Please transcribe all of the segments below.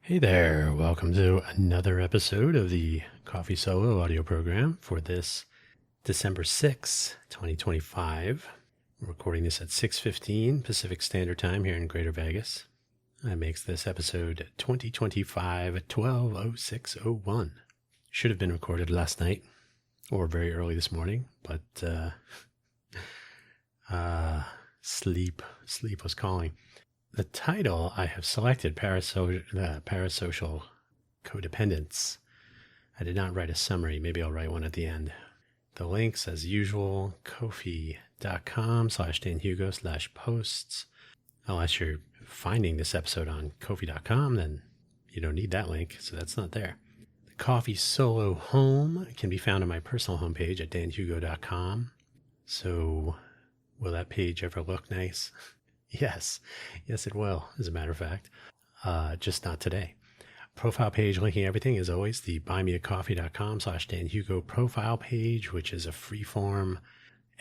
Hey there, welcome to another episode of the Coffee Solo audio program for this December 6th, 2025. I'm recording this at 6:15 Pacific Standard Time here in Greater Vegas. That makes this episode 2025 at 12:06:01. Should have been recorded last night or very early this morning, but sleep was calling. The title I have selected, Parasocial Codependence. I did not write a summary. Maybe I'll write one at the end. The links, as usual, kofi.com/danhugo/posts. Unless you're finding this episode on kofi.com, then you don't need that link, so that's not there. The Coffee Solo home can be found on my personal homepage at danhugo.com. So will that page ever look nice? Yes, it will, as a matter of fact. Just not today. Profile page linking everything is always the buymeacoffee.com/danhugo profile page, which is a freeform,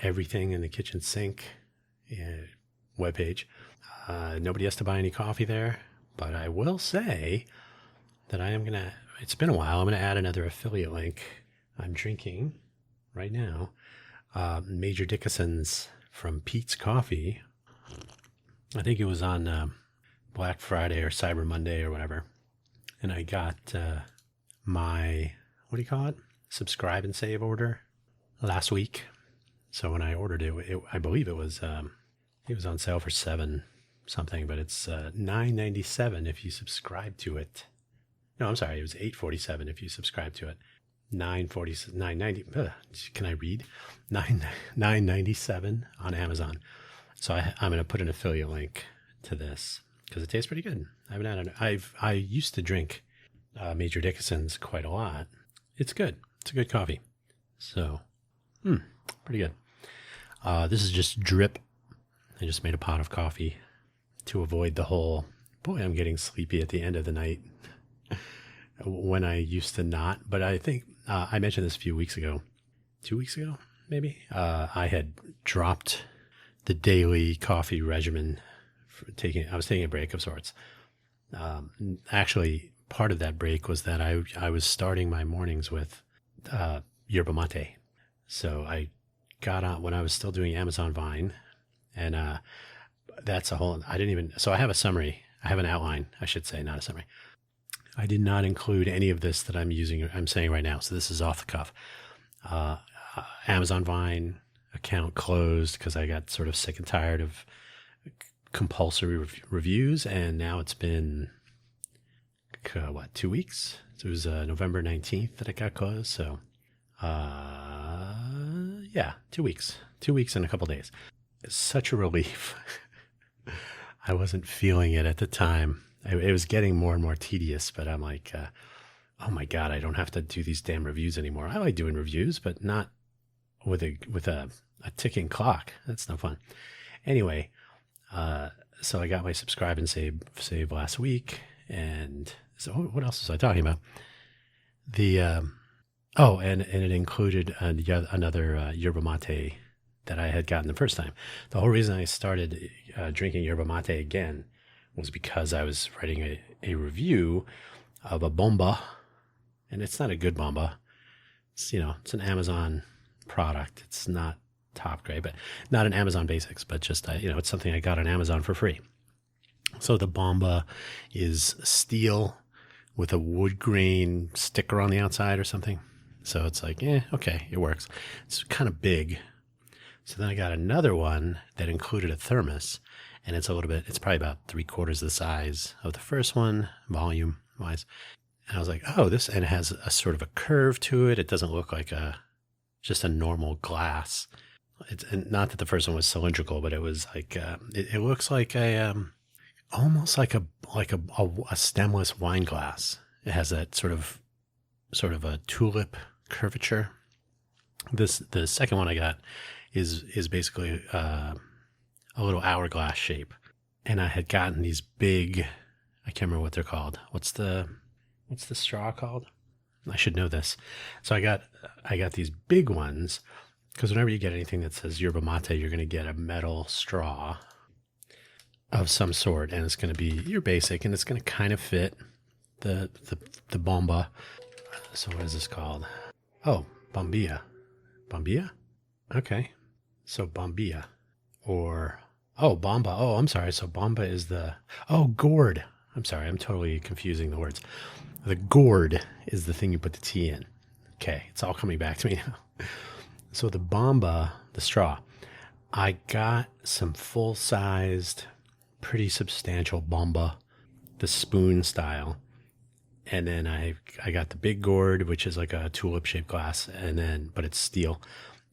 everything in the kitchen sink webpage. Nobody has to buy any coffee there, but I will say that it's been a while, I'm going to add another affiliate link. I'm drinking right now Major Dickinson's from Pete's Coffee. I think it was on Black Friday or Cyber Monday or whatever. And I got my, subscribe and save order last week. So when I ordered it, I believe it was on sale for $7 something, but it's $9.97 if you subscribe to it. No, I'm sorry, it was $8.47 if you subscribe to it. $9.90. Can I read? $9.97 on Amazon. So I'm going to put an affiliate link to this because it tastes pretty good. I haven't had it. I used to drink Major Dickinson's quite a lot. It's good. It's a good coffee. So, pretty good. This is just drip. I just made a pot of coffee to avoid the whole, I'm getting sleepy at the end of the night when I used to not. But I think I mentioned this a few weeks ago. 2 weeks ago, maybe? I had dropped the daily coffee regimen. I was taking a break of sorts. Actually, part of that break was that I was starting my mornings with yerba mate. So I got on when I was still doing Amazon Vine, and that's a whole. So I have a summary. I have an outline, I should say, not a summary. I did not include any of this that I'm saying right now. So this is off the cuff. Amazon Vine account closed because I got sort of sick and tired of compulsory reviews, and now it's been 2 weeks? So it was November 19th that it got closed. So 2 weeks. 2 weeks and a couple days. It's such a relief. I wasn't feeling it at the time. It was getting more and more tedious, but I'm like, oh my God, I don't have to do these damn reviews anymore. I like doing reviews, but not with a ticking clock. That's no fun. Anyway, so I got my subscribe and save last week. And so what else was I talking about? And it included another yerba mate that I had gotten the first time. The whole reason I started drinking yerba mate again was because I was writing a review of a bomba, and it's not a good bomba. It's an Amazon product. It's not top grade, but not an Amazon Basics, but just it's something I got on Amazon for free. So the bomba is steel with a wood grain sticker on the outside or something. So it's like, okay, it works. It's kind of big. So then I got another one that included a thermos, and it's probably about 3/4 the size of the first one, volume wise. And I was like, and it has a sort of a curve to it. It doesn't look like just a normal glass. And not that the first one was cylindrical, but it was like, it looks like almost like a stemless wine glass. It has that sort of a tulip curvature. The second one I got is basically a little hourglass shape, and I had gotten these big. I can't remember what they're called. What's the straw called? I should know this. So I got these big ones because whenever you get anything that says yerba mate, you're going to get a metal straw of some sort, and it's going to be your basic, and it's going to kind of fit the bomba. So what is this called? Oh, bombilla. Bombilla? Okay. So bombilla. Or, oh, bomba. Oh, I'm sorry. So bomba is gourd. I'm sorry. I'm totally confusing the words. The gourd is the thing you put the tea in. Okay. It's all coming back to me now. So the bomba, the straw, I got some full-sized, pretty substantial bomba, the spoon style. And then I got the big gourd, which is like a tulip-shaped glass, but it's steel.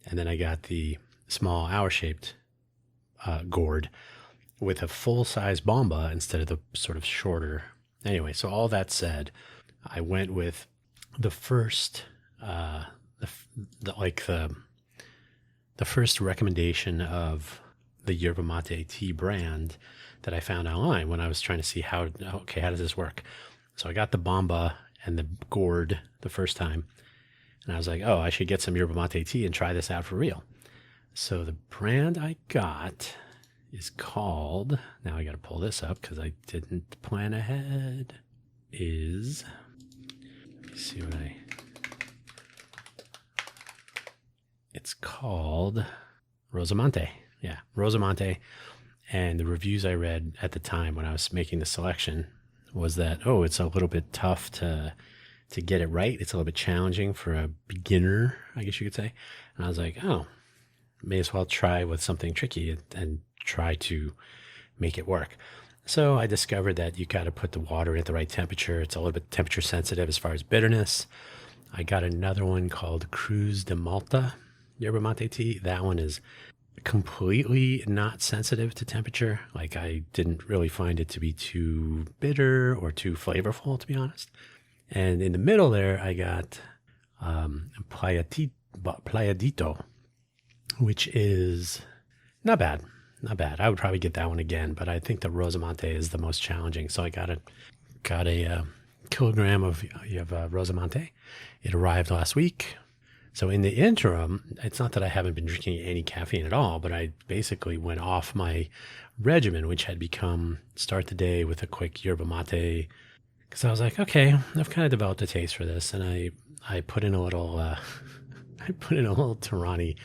And then I got the small hour-shaped gourd with a full-size bomba instead of the sort of shorter. Anyway, so all that said, I went with the first, the first recommendation of the yerba mate tea brand that I found online when I was trying to see how does this work? So I got the bomba and the gourd the first time, and I was like, oh, I should get some yerba mate tea and try this out for real. So the brand I got is called, now I got to pull this up because I didn't plan ahead, let me see it's called Rosamante. Yeah, Rosamante. And the reviews I read at the time when I was making the selection was that, oh, it's a little bit tough to get it right. It's a little bit challenging for a beginner, I guess you could say. And I was like, oh, may as well try with something tricky and try to make it work. So I discovered that you got to put the water at the right temperature. It's a little bit temperature sensitive as far as bitterness. I got another one called Cruz de Malta yerba mate tea. That one is completely not sensitive to temperature. Like, I didn't really find it to be too bitter or too flavorful, to be honest. And in the middle there, I got Playadito, which is not bad. Not bad. I would probably get that one again, but I think the Rosamante is the most challenging. So I got a kilogram of Rosamante. It arrived last week. So in the interim, it's not that I haven't been drinking any caffeine at all, but I basically went off my regimen, which had become start the day with a quick yerba mate, because I was like, okay, I've kind of developed a taste for this, and I put in a little Tarani,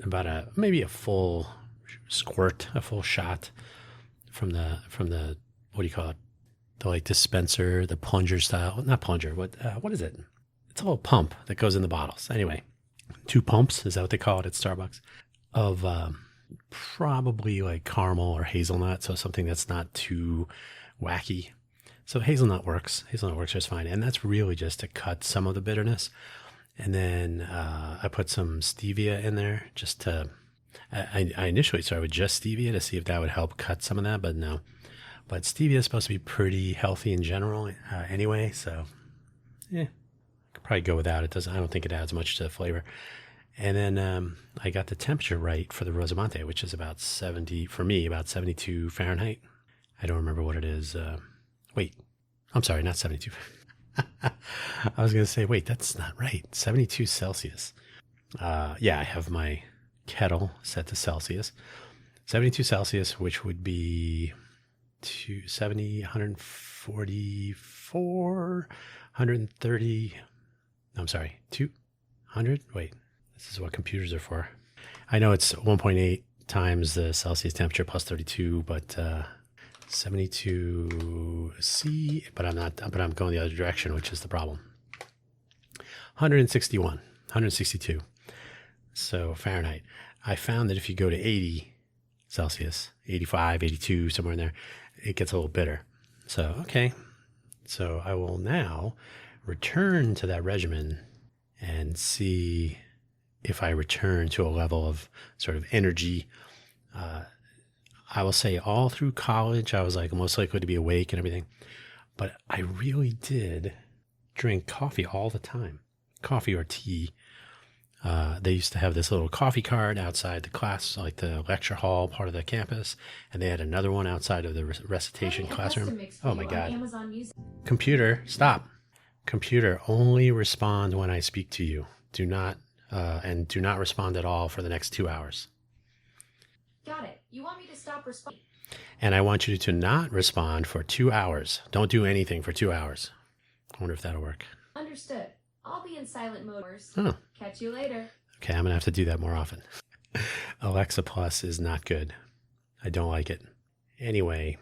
about maybe a full squirt, a full shot from the what do you call it? The like dispenser, the plunger style, not plunger. What is it? It's a little pump that goes in the bottles. Anyway, 2 pumps, is that what they call it at Starbucks? Of probably like caramel or hazelnut, so something that's not too wacky. So hazelnut works. Hazelnut works just fine. And that's really just to cut some of the bitterness. And then I put some stevia in there just to, I initially started with just stevia to see if that would help cut some of that, but no. But stevia is supposed to be pretty healthy in general anyway, so yeah. Probably go without it. I don't think it adds much to the flavor. And then I got the temperature right for the Rosamante, which is about 70 for me, about 72 Fahrenheit. I don't remember what it is. Wait, I'm sorry, not 72. I was going to say, wait, that's not right. 72 Celsius. Yeah, I have my kettle set to Celsius. 72 Celsius, which would be 270, 144, 130. I'm sorry, 200? Wait, this is what computers are for. I know it's 1.8 times the Celsius temperature plus 32, but 72 C, but I'm going the other direction, which is the problem. 162. So Fahrenheit. I found that if you go to 80 Celsius, 85, 82, somewhere in there, it gets a little bitter. So, okay. So I will now return to that regimen and see if I return to a level of sort of energy. I will say all through college, I was like most likely to be awake and everything, but I really did drink coffee all the time, coffee or tea. They used to have this little coffee cart outside the class, like the lecture hall part of the campus, and they had another one outside of the recitation classroom. Oh my God. Computer, stop. Computer, only respond when I speak to you. Do not respond at all for the next 2 hours. Got it. You want me to stop responding? And I want you to not respond for 2 hours. Don't do anything for 2 hours. I wonder if that'll work. Understood. I'll be in silent mode. Oh. Catch you later. Okay, I'm going to have to do that more often. Alexa Plus is not good. I don't like it. Anyway.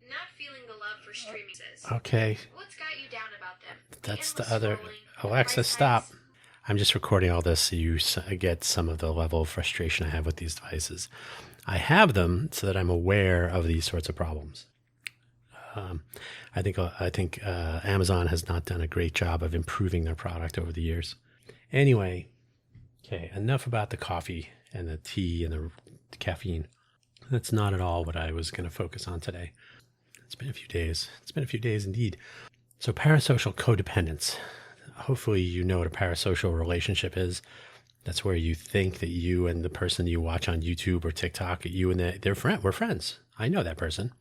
Not feeling the love for streaming. Okay. What's got you down about them? That's the other. Alexa, stop. I'm just recording all this so you get some of the level of frustration I have with these devices. I have them so that I'm aware of these sorts of problems. I think Amazon has not done a great job of improving their product over the years. Anyway, okay, enough about the coffee and the tea and the caffeine. That's not at all what I was going to focus on today. It's been a few days. It's been a few days indeed. So parasocial codependence. Hopefully you know what a parasocial relationship is. That's where you think that you and the person you watch on YouTube or TikTok, you and their friend, we're friends. I know that person.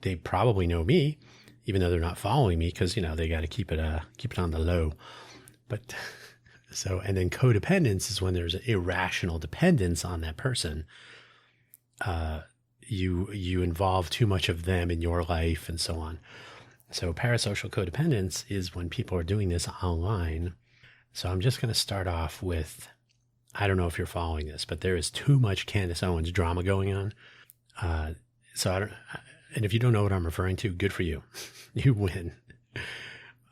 They probably know me, even though they're not following me, because they got to keep it on the low. But so, and then codependence is when there's an irrational dependence on that person. You involve too much of them in your life and so on. So parasocial codependence is when people are doing this online. So I'm just going to start off with, I don't know if you're following this, but there is too much Candace Owens drama going on. And if you don't know what I'm referring to, good for you. You win.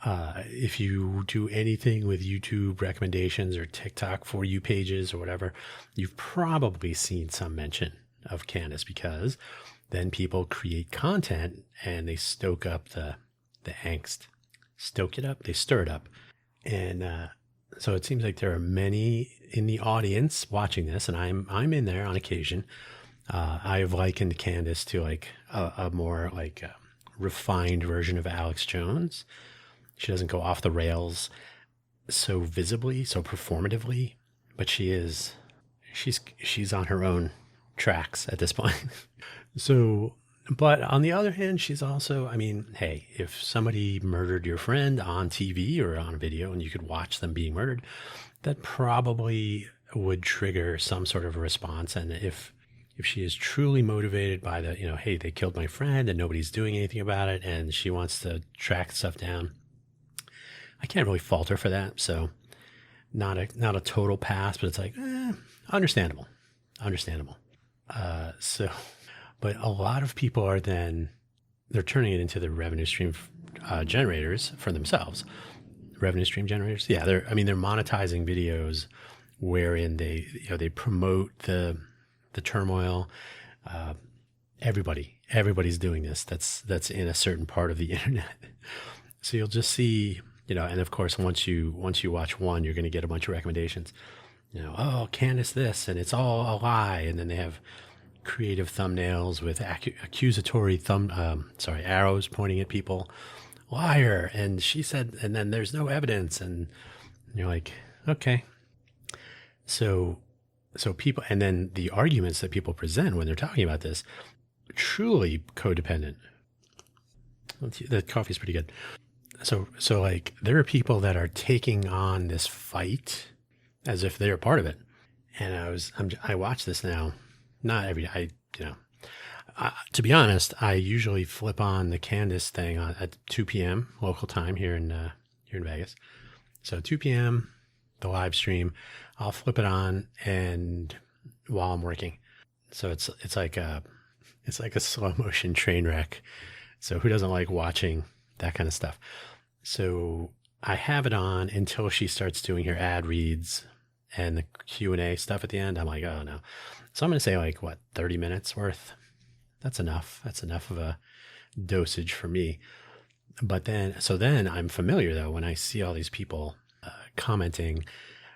If you do anything with YouTube recommendations or TikTok For You pages or whatever, you've probably seen some mention of Candace, because then people create content and they stoke up the angst. Stoke it up? They stir it up. And so it seems like there are many in the audience watching this, and I'm in there on occasion. I have likened Candace to like a more like refined version of Alex Jones. She doesn't go off the rails so visibly, so performatively, but she's on her own tracks at this point. So, but on the other hand, she's also, hey, if somebody murdered your friend on TV or on a video and you could watch them being murdered, that probably would trigger some sort of a response. And if she is truly motivated by the, hey, they killed my friend and nobody's doing anything about it, and she wants to track stuff down, I can't really fault her for that. So not a total pass, but it's like, understandable. But a lot of people are they're turning it into the revenue stream generators for themselves. Revenue stream generators. Yeah. They're monetizing videos wherein they promote the turmoil. Everybody's doing this. That's in a certain part of the internet. So you'll just see, and of course, once you watch one, you're going to get a bunch of recommendations. Oh, Candace this, and it's all a lie. And then they have creative thumbnails with accusatory arrows pointing at people. Liar. And she said, and then there's no evidence. And you're like, okay. So people, and then the arguments that people present when they're talking about this, truly codependent. The coffee's pretty good. So like there are people that are taking on this fight as if they're part of it. And I watch this now, not every day. To be honest, I usually flip on the Candace thing at 2 p.m. local time here in Vegas. So 2 p.m. the live stream, I'll flip it on and while I'm working. So it's like a slow motion train wreck. So who doesn't like watching that kind of stuff? So I have it on until she starts doing her ad reads and the Q&A stuff at the end. I'm like, oh no. So I'm going to say 30 minutes worth. That's enough. That's enough of a dosage for me. But then I'm familiar though, when I see all these people commenting,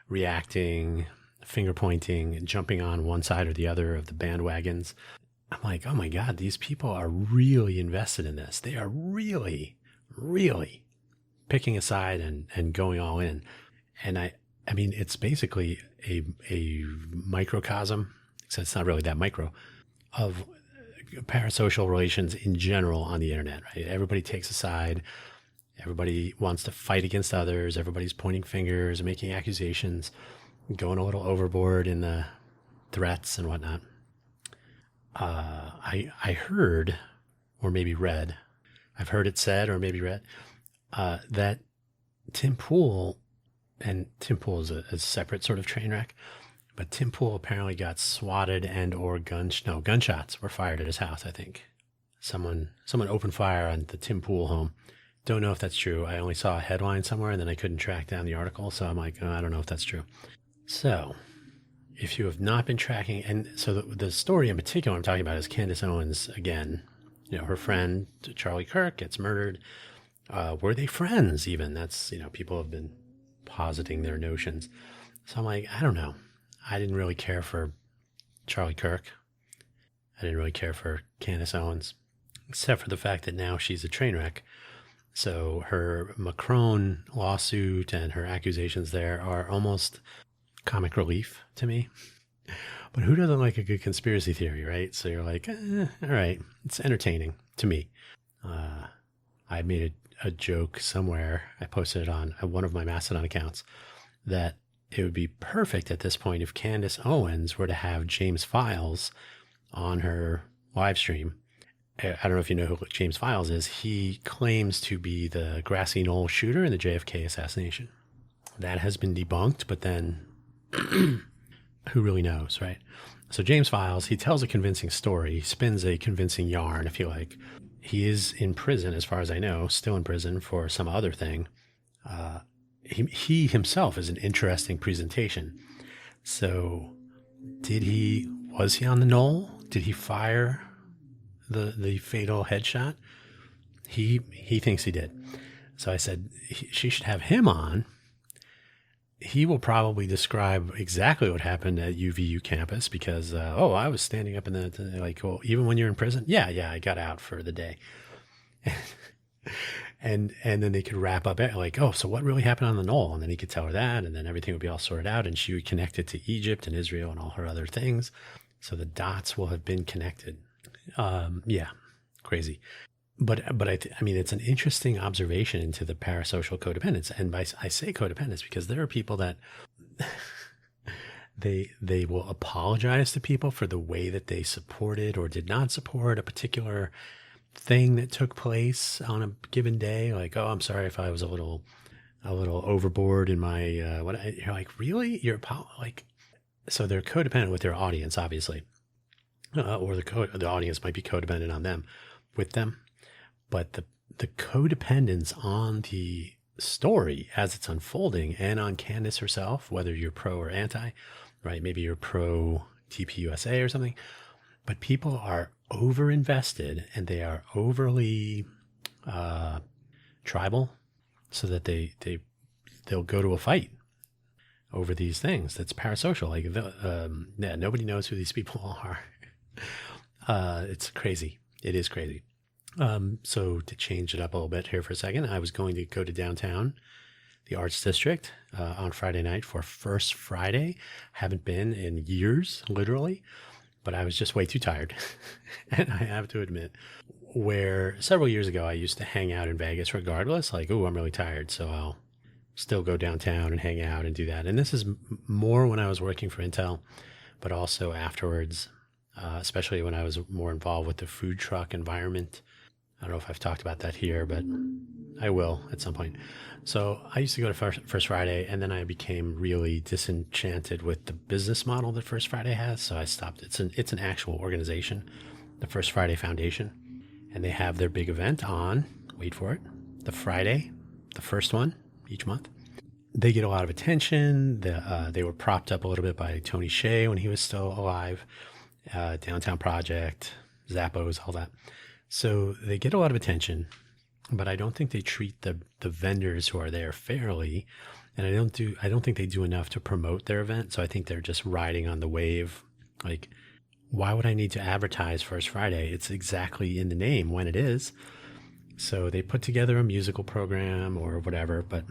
reacting, finger pointing, and jumping on one side or the other of the bandwagons. I'm like, oh my God, these people are really invested in this. They are really, really picking a side and going all in. And I mean, it's basically a microcosm, except it's not really that micro, of parasocial relations in general on the internet, right? Everybody takes a side. Everybody wants to fight against others. Everybody's pointing fingers, making accusations, going a little overboard in the threats and whatnot. I heard, or maybe read, I've heard it said, or maybe read, that Tim Pool, and Tim Pool is a separate sort of train wreck, but Tim Pool apparently got swatted and or gunshots were fired at his house. I think someone opened fire on the Tim Pool home. Don't know if that's true. I only saw a headline somewhere and then I couldn't track down the article. So I'm like, oh, I don't know if that's true. So if you have not been tracking, and so the story in particular I'm talking about is Candace Owens again. You know, her friend Charlie Kirk gets murdered. Were they friends even? That's, you know, people have been positing their notions. So I'm like, I don't know. I didn't really care for Charlie Kirk. I didn't really care for Candace Owens, except for the fact that now she's a train wreck. So her Macron lawsuit and her accusations there are almost comic relief to me. But who doesn't like a good conspiracy theory, right? So you're like, all right, it's entertaining to me. I made a joke somewhere. I posted it on one of my Mastodon accounts that it would be perfect at this point if Candace Owens were to have James Files on her live stream. I don't know if you know who James Files is. He claims to be the grassy knoll shooter in the JFK assassination. That has been debunked, but then who really knows, right? So James Files, he tells a convincing story. He spins a convincing yarn, if you like. He is in prison, as far as I know, still in prison for some other thing. He himself is an interesting presentation. So was he on the knoll? Did he fire the fatal headshot? He thinks he did. So I said she should have him on. He will probably describe exactly what happened at UVU campus because, I was standing up in the, like, well, even when you're in prison? Yeah, I got out for the day. And then they could wrap up like, oh, so what really happened on the knoll? And then he could tell her that, and then everything would be all sorted out, and she would connect it to Egypt and Israel and all her other things. So the dots will have been connected. Yeah, crazy. But I mean, it's an interesting observation into the parasocial codependence. And I say codependence because there are people that they will apologize to people for the way that they supported or did not support a particular thing that took place on a given day. Like, oh, I'm sorry if I was a little overboard in my you're like, really? You're like, so they're codependent with their audience, obviously, or the audience might be codependent on them, with them. But the codependence on the story as it's unfolding and on Candace herself, whether you're pro or anti, right? Maybe you're pro TPUSA or something, but people are over-invested and they are overly tribal, so that they'll go to a fight over these things. That's parasocial. Like, nobody knows who these people are. It's crazy. It is crazy. So to change it up a little bit here for a second, I was going to go to downtown, the Arts District, on Friday night for First Friday. Haven't been in years, literally, but I was just way too tired. And I have to admit, where several years ago I used to hang out in Vegas regardless, like, oh, I'm really tired, so I'll still go downtown and hang out and do that. And this is more when I was working for Intel, but also afterwards, especially when I was more involved with the food truck environment. I don't know if I've talked about that here, but I will at some point. So I used to go to First Friday, and then I became really disenchanted with the business model that First Friday has. So I stopped. It's an actual organization, the First Friday Foundation, and they have their big event on, wait for it, the Friday, the first one each month. They get a lot of attention. They were propped up a little bit by Tony Hsieh when he was still alive, Downtown Project, Zappos, all that. So they get a lot of attention, but I don't think they treat the vendors who are there fairly. And I don't think they do enough to promote their event. So I think they're just riding on the wave. Like, why would I need to advertise First Friday? It's exactly in the name when it is. So they put together a musical program or whatever, but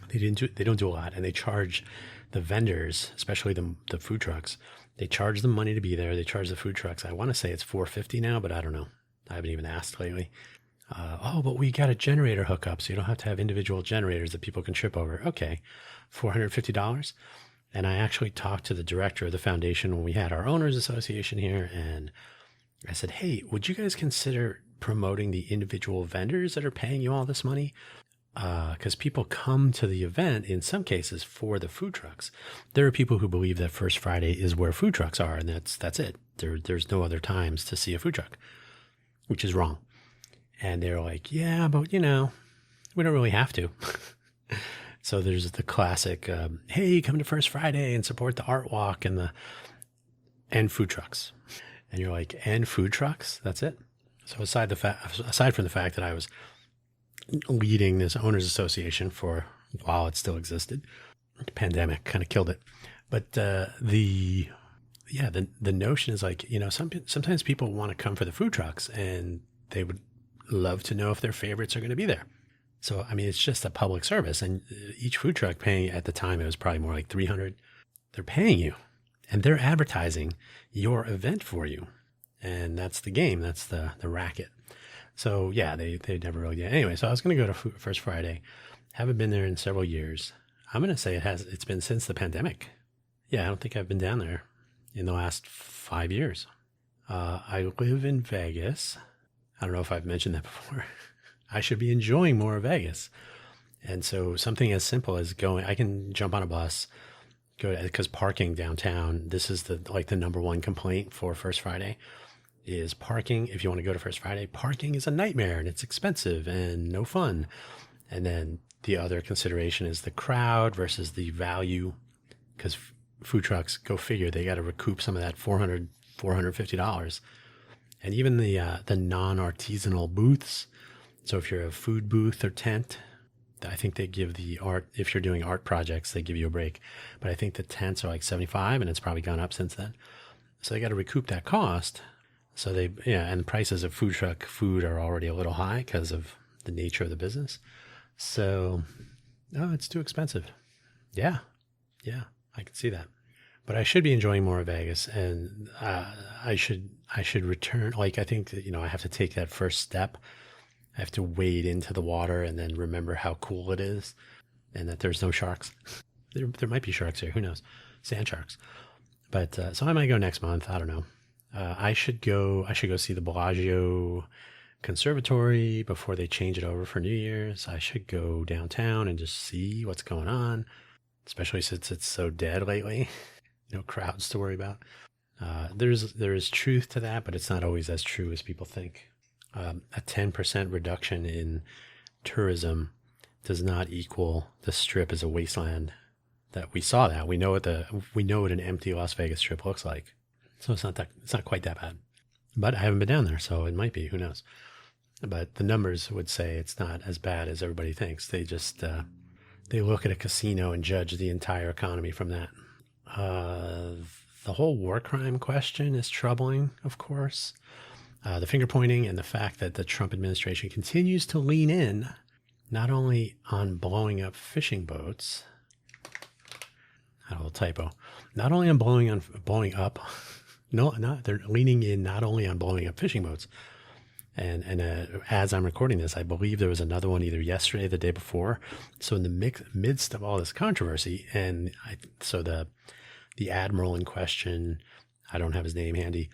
they don't do a lot. And they charge the vendors, especially the food trucks, they charge them money to be there. They charge the food trucks. I want to say it's $4.50 now, but I don't know. I haven't even asked lately. But we got a generator hookup, so you don't have to have individual generators that people can trip over. Okay, $450. And I actually talked to the director of the foundation when we had our owners association here, and I said, hey, would you guys consider promoting the individual vendors that are paying you all this money? Because people come to the event in some cases for the food trucks. There are people who believe that First Friday is where food trucks are, and that's it. There's no other times to see a food truck, which is wrong. And they're like, yeah, but we don't really have to. So there's the classic, hey, come to First Friday and support the art walk and food trucks. And you're like, and food trucks? That's it? So aside from the fact that I was leading this owners association for while it still existed, the pandemic kind of killed it. But the notion is like, sometimes people want to come for the food trucks and they would love to know if their favorites are going to be there. So, I mean, it's just a public service, and each food truck paying at the time, it was probably more like $300. They're paying you and they're advertising your event for you. And that's the game. That's the racket. So yeah, they never really did. Anyway, so I was going to go to First Friday. Haven't been there in several years. I'm going to say it's been since the pandemic. Yeah, I don't think I've been down there in the last 5 years. I live in Vegas. I don't know if I've mentioned that before. I should be enjoying more of Vegas. And so something as simple as I can jump on a bus, because parking downtown, this is the number one complaint for First Friday is parking. If you want to go to First Friday, parking is a nightmare and it's expensive and no fun. And then the other consideration is the crowd versus the value, because food trucks, go figure, they got to recoup some of that $450. And even the non-artisanal booths. So if you're a food booth or tent, I think they give the art, if you're doing art projects, they give you a break. But I think the tents are like $75, and it's probably gone up since then. So they got to recoup that cost. So and the prices of food truck food are already a little high because of the nature of the business. So, it's too expensive. Yeah, I can see that. But I should be enjoying more of Vegas, and I should return. I think that, I have to take that first step. I have to wade into the water and then remember how cool it is, and that there's no sharks. There might be sharks here. Who knows? Sand sharks. But so I might go next month. I don't know. I should go see the Bellagio Conservatory before they change it over for New Year's. I should go downtown and just see what's going on, especially since it's so dead lately. No crowds to worry about. There is truth to that, but it's not always as true as people think. A 10% reduction in tourism does not equal the Strip as a wasteland. That we saw that. We know what an empty Las Vegas Strip looks like. So it's not quite that bad. But I haven't been down there, so it might be. Who knows? But the numbers would say it's not as bad as everybody thinks. They just they look at a casino and judge the entire economy from that. The whole war crime question is troubling, of course. The finger pointing and the fact that the Trump administration continues to lean in not only on blowing up fishing boats. A little typo. Not only on blowing up. No, they're leaning in not only on blowing up fishing boats. And as I'm recording this, I believe there was another one either yesterday or the day before. So in the midst of all this controversy, so the admiral in question, I don't have his name handy,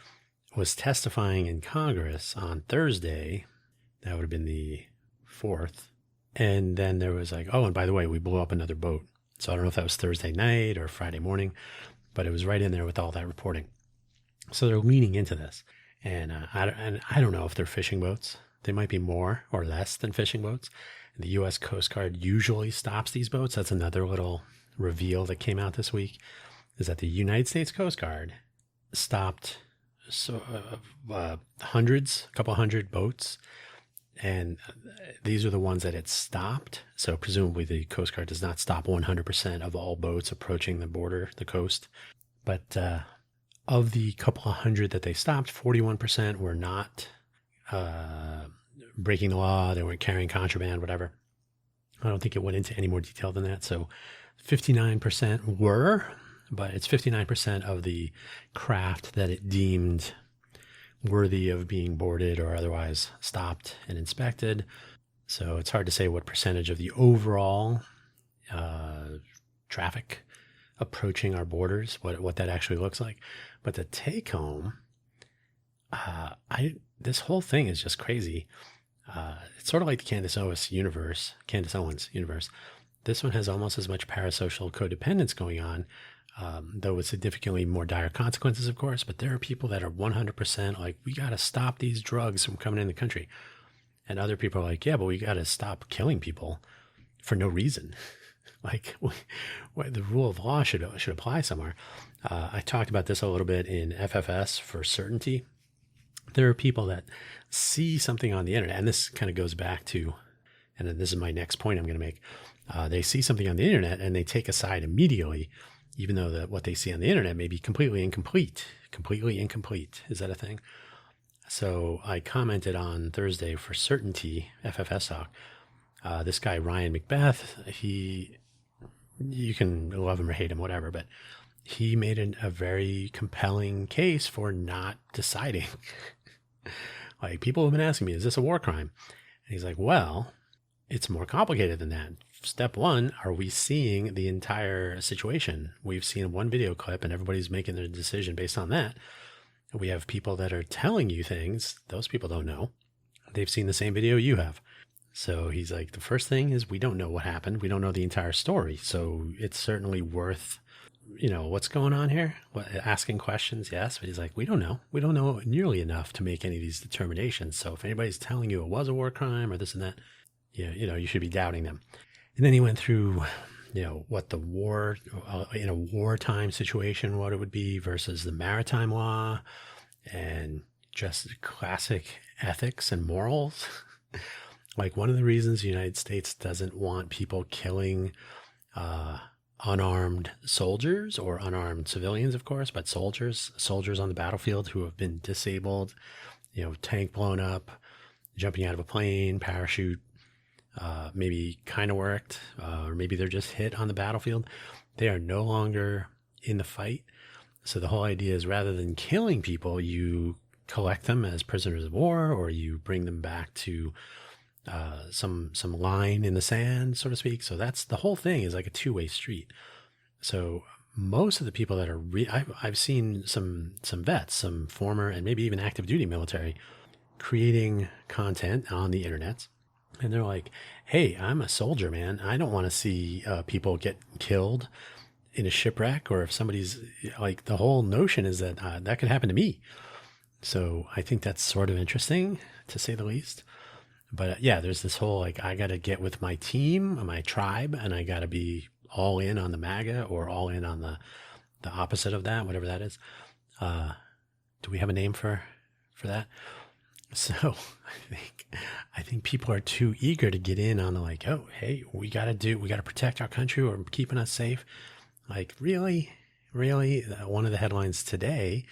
was testifying in Congress on Thursday. That would have been the 4th. And then there was like, oh, and by the way, we blew up another boat. So I don't know if that was Thursday night or Friday morning, but it was right in there with all that reporting. So they're leaning into this. And I don't know if they're fishing boats. They might be more or less than fishing boats. The U.S. Coast Guard usually stops these boats. That's another little reveal that came out this week, is that the United States Coast Guard stopped hundreds, a couple hundred boats. And these are the ones that it stopped. So presumably the Coast Guard does not stop 100% of all boats approaching the border, the coast. But of the couple of hundred that they stopped, 41% were not breaking the law. They weren't carrying contraband, whatever. I don't think it went into any more detail than that. So 59% were, but it's 59% of the craft that it deemed worthy of being boarded or otherwise stopped and inspected. So it's hard to say what percentage of the overall traffic approaching our borders, what that actually looks like. But the take home This whole thing is just crazy. It's sort of like the Candace Owens universe. This one has almost as much parasocial codependence going on, though with significantly more dire consequences, of course. But there are people that are 100% like, we got to stop these drugs from coming in the country. And other people are like, yeah, but we got to stop killing people for no reason. Like, the rule of law should apply somewhere. I talked about this a little bit in FFS for certainty. There are people that see something on the internet, and this kind of goes back to, and then this is my next point I'm going to make. They see something on the internet and they take a side immediately, even though what they see on the internet may be completely incomplete. Completely incomplete. Is that a thing? So I commented on Thursday for certainty, FFS talk. This guy, Ryan Macbeth, you can love him or hate him, whatever, but he made a very compelling case for not deciding. Like, people have been asking me, is this a war crime? And he's like, well, it's more complicated than that. Step one, are we seeing the entire situation? We've seen one video clip and everybody's making their decision based on that. We have people that are telling you things. Those people don't know. They've seen the same video you have. So he's like, the first thing is we don't know what happened. We don't know the entire story. So it's certainly worth, what's going on here? Asking questions, yes. But he's like, we don't know. We don't know nearly enough to make any of these determinations. So if anybody's telling you it was a war crime or this and that, you should be doubting them. And then he went through, what the war, in a wartime situation, what it would be versus the maritime law and just classic ethics and morals. Like, one of the reasons the United States doesn't want people killing unarmed soldiers or unarmed civilians, of course, but soldiers on the battlefield who have been disabled, tank blown up, jumping out of a plane, parachute, maybe kind of worked, or maybe they're just hit on the battlefield. They are no longer in the fight. So the whole idea is, rather than killing people, you collect them as prisoners of war, or you bring them back to some line in the sand, so to speak. So that's the whole thing, is like a two-way street. So most of the people that are, I've seen some vets, some former and maybe even active duty military, creating content on the internet. And they're like, hey, I'm a soldier, man. I don't want to see people get killed in a shipwreck, or if somebody's like, the whole notion is that that could happen to me. So I think that's sort of interesting, to say the least. But yeah, there's this whole, like, I got to get with my team, my tribe, and I got to be all in on the MAGA or all in on the opposite of that, whatever that is. Do we have a name for that? So I think people are too eager to get in on the, like, oh, hey, we got to protect our country, or keeping us safe. Like, really? One of the headlines today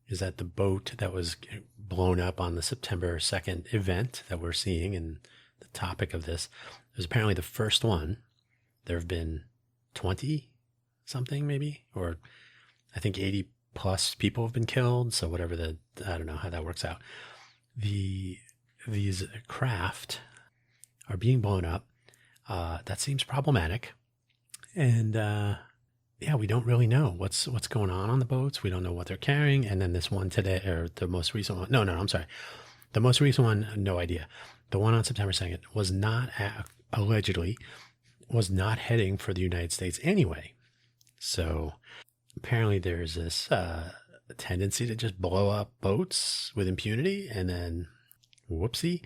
is that the boat that was blown up on the September 2nd event that we're seeing, and the topic of this, was apparently the first one. There have been 20 something maybe, or I think 80 plus people have been killed. So whatever I don't know how that works out. These craft are being blown up. That seems problematic. And, yeah, we don't really know what's going on the boats. We don't know what they're carrying. And then this one today, or the most recent one, no, I'm sorry. The most recent one, no idea. The one on September 2nd was not, allegedly, was not heading for the United States anyway. So apparently there's this tendency to just blow up boats with impunity, and then whoopsie.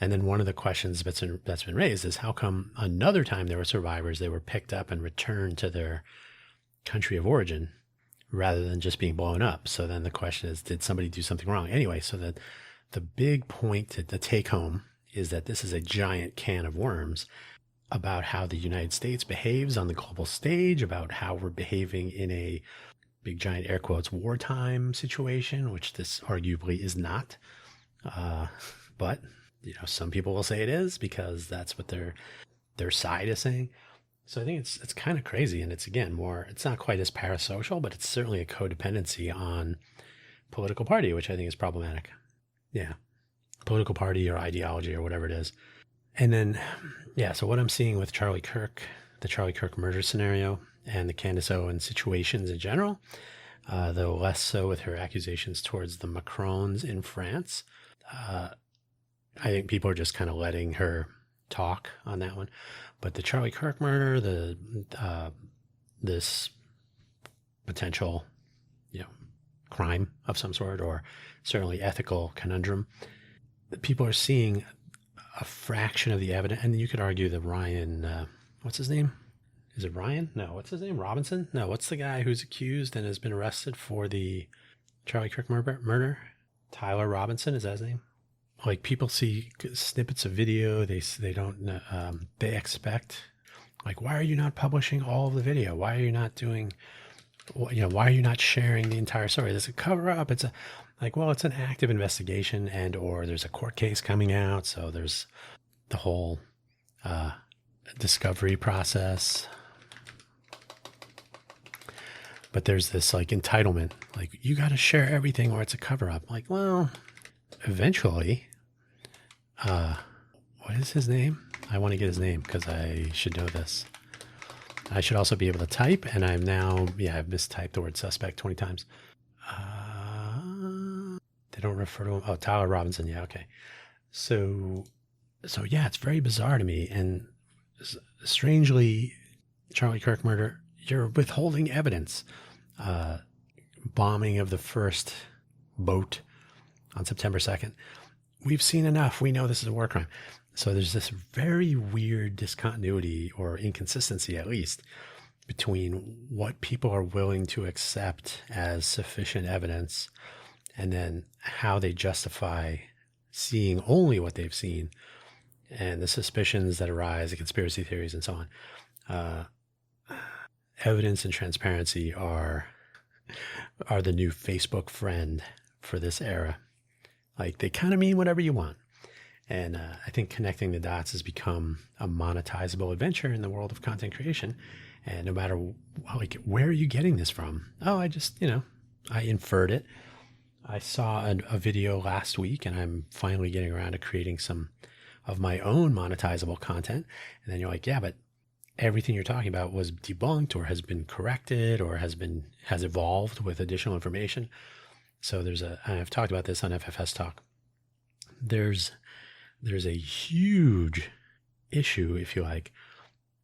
And then one of the questions that's been raised is, how come another time there were survivors, they were picked up and returned to their country of origin rather than just being blown up? So then the question is, did somebody do something wrong? Anyway, so that the big point to take home is that this is a giant can of worms about how the United States behaves on the global stage, about how we're behaving in a big giant air quotes wartime situation, which this arguably is not. But some people will say it is, because that's what their side is saying. So I think it's kind of crazy, and it's not quite as parasocial, but it's certainly a codependency on political party, which I think is problematic. Yeah. Political party or ideology or whatever it is. And then, yeah, so what I'm seeing with Charlie Kirk, the Charlie Kirk murder scenario, and the Candace Owens situations in general, though less so with her accusations towards the Macrons in France. I think people are just kind of letting her talk on that one. But the Charlie Kirk murder, this potential, crime of some sort, or certainly ethical conundrum, people are seeing a fraction of the evidence. And you could argue that Ryan, what's his name? Is it Ryan? No, what's his name? Robinson? No, what's the guy who's accused and has been arrested for the Charlie Kirk murder? Tyler Robinson, is that his name? Like, people see snippets of video, they don't, they expect, like, why are you not publishing all of the video? Why are you not doing, why are you not sharing the entire story? There's a cover up. It's it's an active investigation, and or there's a court case coming out. So there's the whole discovery process. But there's this like entitlement, like, you got to share everything or it's a cover up. Like, well, eventually, what is his name? I want to get his name because I should know this. I should also be able to type, and I'm now, I've mistyped the word suspect 20 times. They don't refer to him. Oh, Tyler Robinson. Yeah, okay. So yeah, it's very bizarre to me. And strangely, Charlie Kirk murder, you're withholding evidence. Bombing of the first boat on September 2nd. We've seen enough. We know this is a war crime. So there's this very weird discontinuity, or inconsistency at least, between what people are willing to accept as sufficient evidence and then how they justify seeing only what they've seen, and the suspicions that arise, the conspiracy theories, and so on. Evidence and transparency are the new Facebook friend for this era. Like, they kind of mean whatever you want. And I think connecting the dots has become a monetizable adventure in the world of content creation. And no matter, like, where are you getting this from? Oh, I just, I inferred it. I saw a video last week, and I'm finally getting around to creating some of my own monetizable content. And then you're like, yeah, but everything you're talking about was debunked or has been corrected or has evolved with additional information. So and I've talked about this on FFS Talk. There's a huge issue, if you like,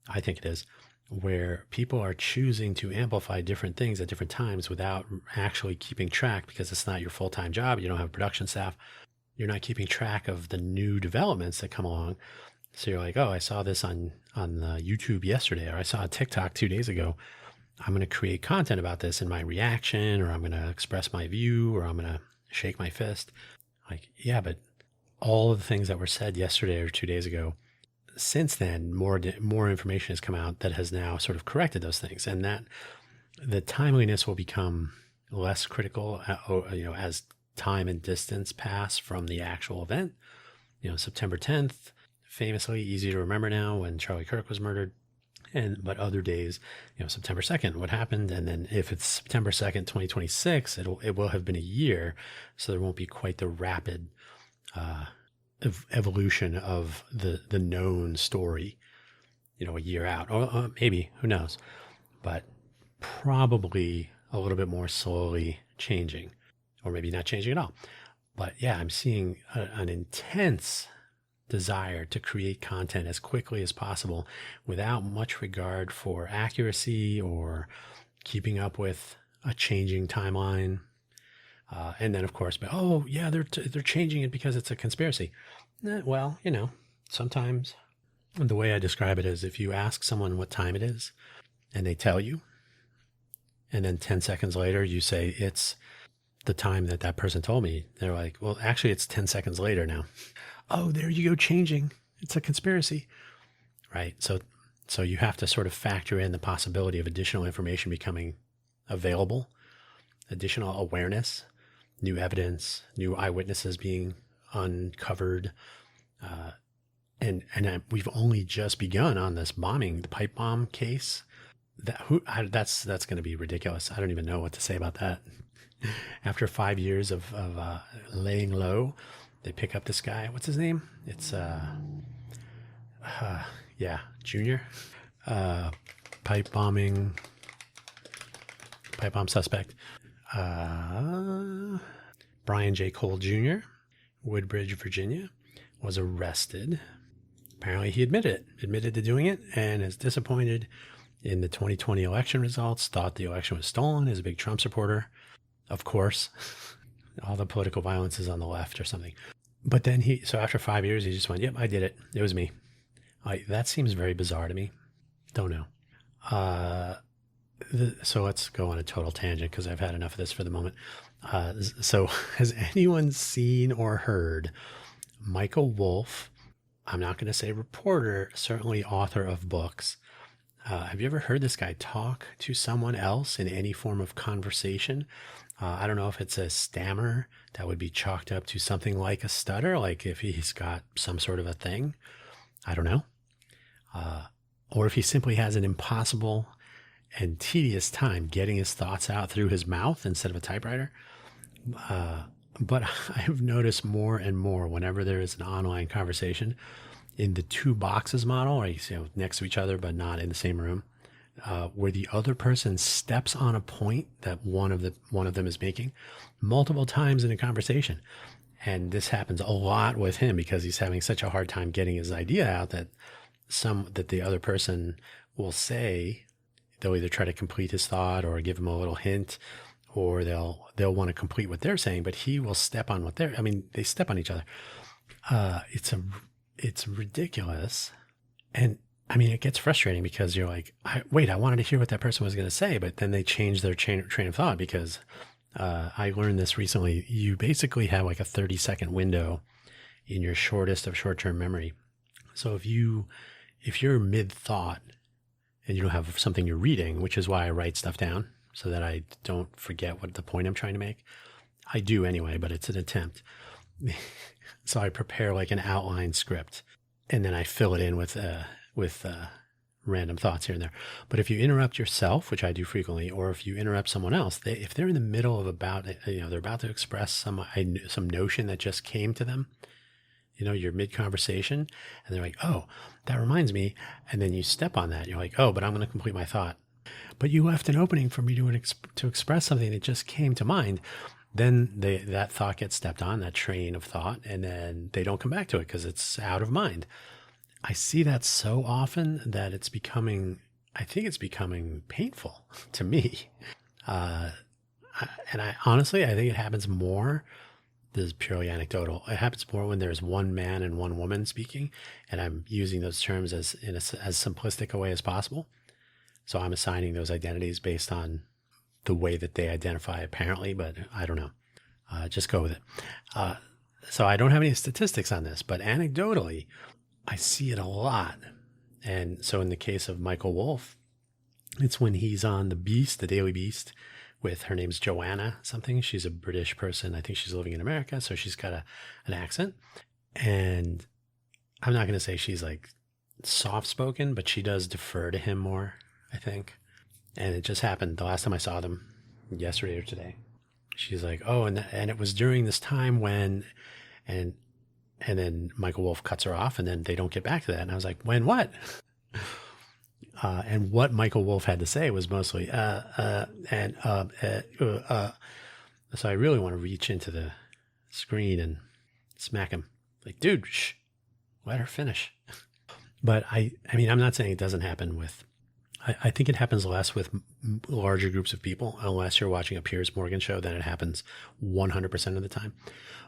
I think it is, where people are choosing to amplify different things at different times without actually keeping track, because it's not your full-time job. You don't have production staff. You're not keeping track of the new developments that come along. So you're like, oh, I saw this on YouTube yesterday, or I saw a TikTok 2 days ago. I'm going to create content about this in my reaction, or I'm going to express my view, or I'm going to shake my fist. Like, yeah, but all of the things that were said yesterday or 2 days ago, since then, more information has come out that has now sort of corrected those things, and that the timeliness will become less critical, as time and distance pass from the actual event. September 10th, famously easy to remember now, when Charlie Kirk was murdered. But other days, September 2nd, what happened? And then if it's September 2nd, 2026, it will have been a year. So there won't be quite the rapid evolution of the known story, a year out, or maybe, who knows, but probably a little bit more slowly changing, or maybe not changing at all. But yeah, I'm seeing an intense desire to create content as quickly as possible without much regard for accuracy or keeping up with a changing timeline. And then, of course, they're changing it because it's a conspiracy. Well, sometimes the way I describe it is, if you ask someone what time it is and they tell you, and then 10 seconds later you say it's the time that person told me, they're like, well, actually it's 10 seconds later now. Oh, there you go, changing. It's a conspiracy, right? So you have to sort of factor in the possibility of additional information becoming available, additional awareness, new evidence, new eyewitnesses being uncovered. And we've only just begun on this bombing, the pipe bomb case. That's going to be ridiculous. I don't even know what to say about that. After 5 years of laying low, they pick up this guy. What's his name? It's Junior. Pipe bomb suspect. Brian J. Cole Jr., Woodbridge, Virginia, was arrested. Apparently he admitted to doing it, and is disappointed in the 2020 election results, thought the election was stolen, is a big Trump supporter. Of course, all the political violence is on the left or something. But then so after 5 years, he just went, yep, I did it. It was me. That seems very bizarre to me. Don't know. So let's go on a total tangent because I've had enough of this for the moment. So has anyone seen or heard Michael Wolff? I'm not going to say reporter, certainly author of books. Have you ever heard this guy talk to someone else in any form of conversation? I don't know if it's a stammer that would be chalked up to something like a stutter, like if he's got some sort of a thing. I don't know. Or if he simply has an impossible and tedious time getting his thoughts out through his mouth instead of a typewriter. But I've noticed more and more whenever there is an online conversation in the two boxes model, or next to each other but not in the same room, where the other person steps on a point that one of them is making multiple times in a conversation. And this happens a lot with him because he's having such a hard time getting his idea out that the other person will say, they'll either try to complete his thought or give him a little hint, or they'll want to complete what they're saying, but he will step on they step on each other. It's ridiculous. And it gets frustrating because you're like, I wanted to hear what that person was going to say, but then they change their train of thought because I learned this recently. You basically have like a 30-second window in your shortest of short-term memory. So if you're mid-thought and you don't have something you're reading, which is why I write stuff down so that I don't forget what the point I'm trying to make. I do anyway, but it's an attempt. So I prepare like an outline script and then I fill it in with random thoughts here and there. But if you interrupt yourself, which I do frequently, or if you interrupt someone else, if they're in the middle of they're about to express some notion that just came to them, you're mid-conversation, and they're like, oh, that reminds me. And then you step on that. You're like, oh, but I'm going to complete my thought. But you left an opening for me to express something that just came to mind. Then that thought gets stepped on, that train of thought, and then they don't come back to it because it's out of mind. I see that so often that I think it's becoming painful to me. And I honestly think it happens more. This is purely anecdotal. It happens more when there's one man and one woman speaking, and I'm using those terms as simplistic a way as possible. So I'm assigning those identities based on the way that they identify, apparently, but I don't know. Just go with it. So I don't have any statistics on this, but anecdotally, I see it a lot. And so in the case of Michael Wolff, it's when he's on the Daily Beast, with her name's Joanna something. She's a British person. I think she's living in America, so she's got an accent. And I'm not going to say she's like soft-spoken, but she does defer to him more, I think. And it just happened the last time I saw them, yesterday or today. She's like, oh, and it was during this time when, and then Michael Wolff cuts her off, and then they don't get back to that. And I was like, when what? And what Michael Wolff had to say was mostly, so I really want to reach into the screen and smack him. Like, dude, shh, let her finish. But I'm not saying it doesn't happen I think it happens less with larger groups of people, unless you're watching a Piers Morgan show, then it happens 100% of the time.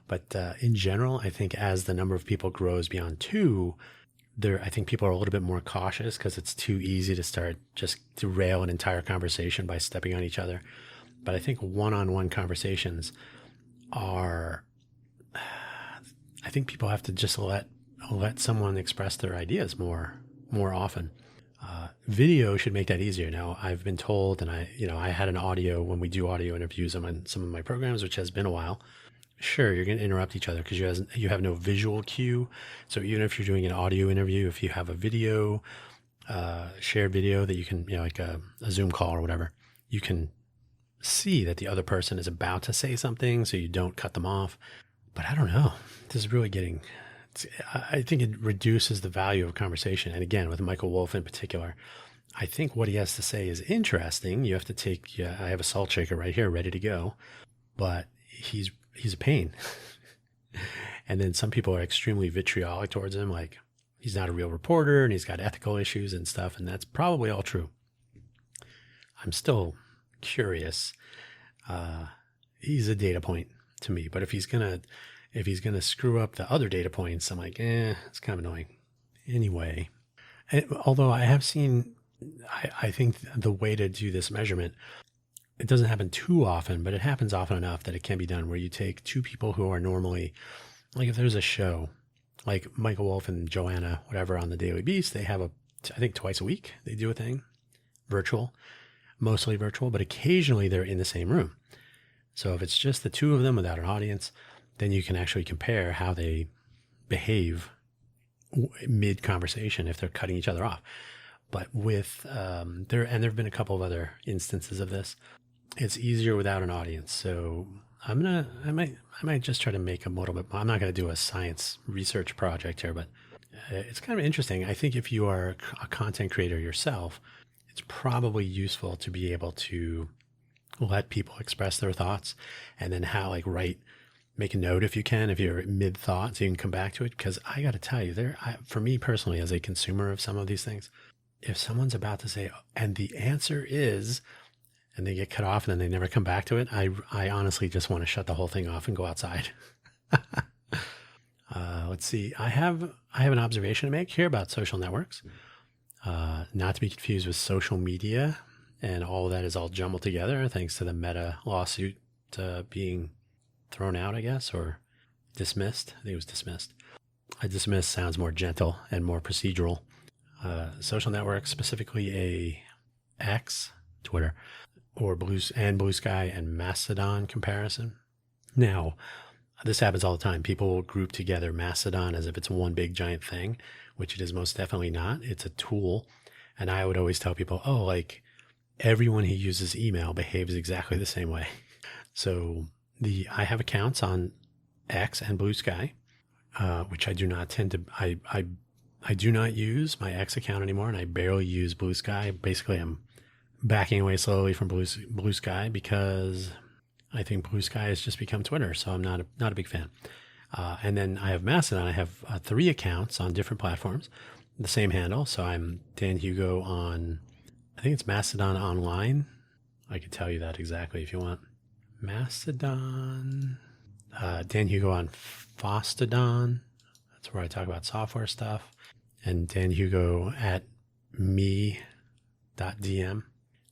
But in general, I think as the number of people grows beyond two, I think people are a little bit more cautious because it's too easy to start just derail an entire conversation by stepping on each other. But I think one-on-one conversations I think people have to just let someone express their ideas more often. Video should make that easier. Now, I've been told, and I had an audio when we do audio interviews on some of my programs, which has been a while. Sure, you're going to interrupt each other because you have no visual cue. So even if you're doing an audio interview, if you have a video, shared video that you can, like a Zoom call or whatever, you can see that the other person is about to say something so you don't cut them off. But I don't know. This is really I think it reduces the value of conversation. And again, with Michael Wolff in particular, I think what he has to say is interesting. You have to take, yeah, I have a salt shaker right here ready to go, but he's a pain. And then some people are extremely vitriolic towards him, like he's not a real reporter and he's got ethical issues and stuff. And that's probably all true. I'm still curious. He's a data point to me, but if he's gonna screw up the other data points, I'm like, it's kind of annoying. Anyway, although I have seen, I think the way to do this measurement, it doesn't happen too often, but it happens often enough that it can be done, where you take two people who are normally, like if there's a show, like Michael Wolff and Joanna, whatever, on the Daily Beast, they have I think twice a week, they do a thing, virtual, mostly virtual, but occasionally they're in the same room. So if it's just the two of them without an audience, then you can actually compare how they behave mid conversation if they're cutting each other off. But with there have been a couple of other instances of this. It's easier without an audience. So I might just try to make a little bit. I'm not going to do a science research project here, but it's kind of interesting. I think if you are a content creator yourself, it's probably useful to be able to let people express their thoughts, and then make a note if you can, if you're mid thought, so you can come back to it. Because I got to tell you, for me personally, as a consumer of some of these things, if someone's about to say, and the answer is, and they get cut off and then they never come back to it, I honestly just want to shut the whole thing off and go outside. Let's see. I have an observation to make here about social networks, not to be confused with social media, and all of that is all jumbled together thanks to the Meta lawsuit being thrown out, I guess, or dismissed. I think it was dismissed. Dismissed sounds more gentle and more procedural. Social networks, specifically a X, Twitter, or Blue Sky and Mastodon comparison. Now, this happens all the time. People will group together Mastodon as if it's one big giant thing, which it is most definitely not. It's a tool. And I would always tell people, everyone who uses email behaves exactly the same way. So I have accounts on X and Blue Sky, which I do not tend to, I do not use my X account anymore, and I barely use Blue Sky. Basically, I'm backing away slowly from Blue Sky because I think Blue Sky has just become Twitter, so I'm not a big fan. And then I have Mastodon. I have 3 accounts on different platforms, the same handle. So I'm Dan Hugo on, I think it's Mastodon Online. I can tell you that exactly if you want. Mastodon, Dan Hugo on Fostodon. That's where I talk about software stuff. And Dan Hugo at me.dm,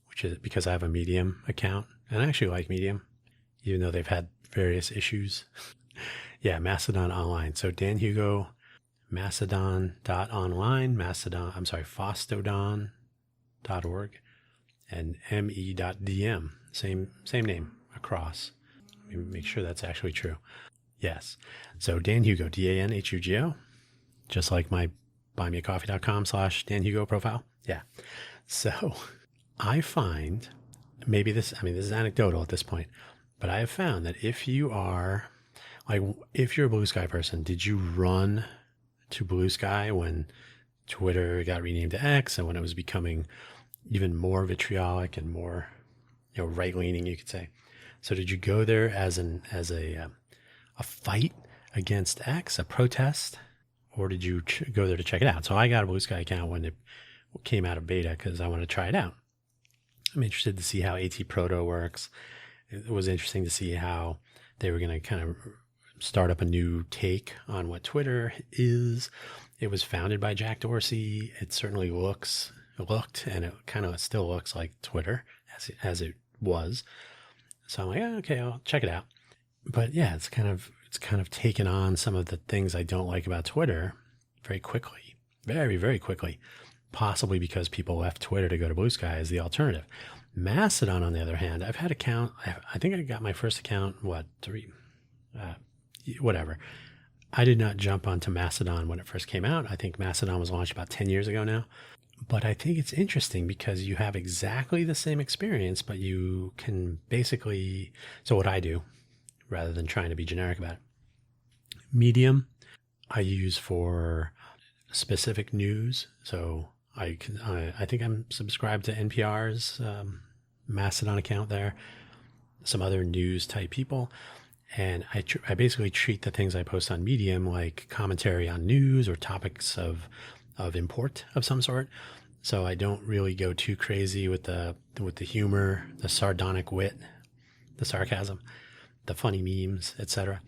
which is because I have a Medium account. And I actually like Medium, even though they've had various issues. Yeah, Mastodon Online. So Dan Hugo, Mastodon.online, Fostodon.org, and me.dm. Same name across. Let me make sure that's actually true. Yes. So Dan Hugo, DanHugo, just like my buymeacoffee.com/Dan Hugo profile. Yeah. So I find, this is anecdotal at this point, but I have found that if you're a Blue Sky person, did you run to Blue Sky when Twitter got renamed to X and when it was becoming even more vitriolic and more, right-leaning, you could say? So did you go there as a fight against X, a protest, or did you go there to check it out? So I got a Blue Sky account when it came out of beta because I wanted to try it out. I'm interested to see how AT Proto works. It was interesting to see how they were going to kind of start up a new take on what Twitter is. It was founded by Jack Dorsey. It certainly looked, and it kind of still looks like Twitter as it was. So I'm like, okay, I'll check it out. But yeah, it's kind of taken on some of the things I don't like about Twitter very quickly, very, very quickly, possibly because people left Twitter to go to Blue Sky as the alternative. Mastodon, on the other hand, I've had account. I think I got my first account, whatever. I did not jump onto Mastodon when it first came out. I think Mastodon was launched about 10 years ago now. But I think it's interesting because you have exactly the same experience, but you can basically, so what I do, rather than trying to be generic about it, Medium I use for specific news. So I think I'm subscribed to NPR's Mastodon account there, some other news type people. And I basically treat the things I post on Medium like commentary on news or topics of import of some sort. So I don't really go too crazy with the humor, the sardonic wit, the sarcasm, the funny memes, etc.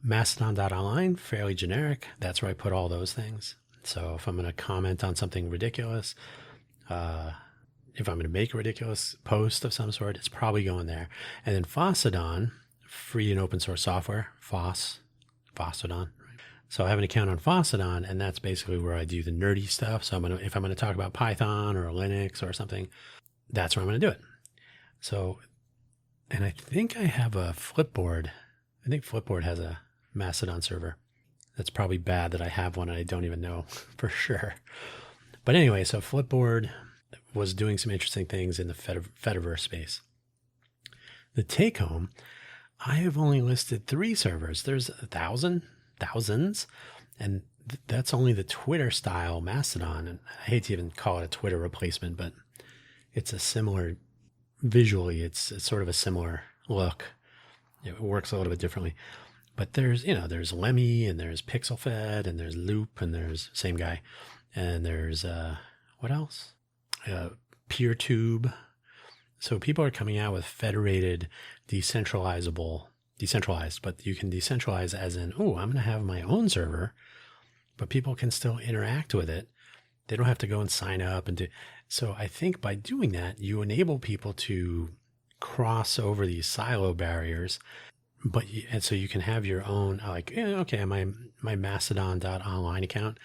Mastodon.online, fairly generic. That's where I put all those things. So if I'm going to comment on something ridiculous, if I'm going to make a ridiculous post of some sort, it's probably going there. And then Fossadon, free and open source software, Fossadon. So I have an account on Fossadon, and that's basically where I do the nerdy stuff. So if I'm going to talk about Python or Linux or something, that's where I'm going to do it. So, and I think I have a Flipboard. I think Flipboard has a Mastodon server. That's probably bad that I have one and I don't even know for sure. But anyway, so Flipboard was doing some interesting things in the Fediverse space. The take home, I have only listed 3 servers. There's thousands, and that's only the Twitter style Mastodon. And I hate to even call it a Twitter replacement, but it's a similar, visually, it's sort of a similar look. It works a little bit differently. But there's Lemmy, and there's PixelFed, and there's Loop, and there's same guy. And there's, what else? PeerTube. So people are coming out with federated, decentralized, but you can decentralize as in, I'm going to have my own server, but people can still interact with it. They don't have to go and sign up and do. So I think by doing that, you enable people to cross over these silo barriers. And so you can have your own, my Mastodon.online account.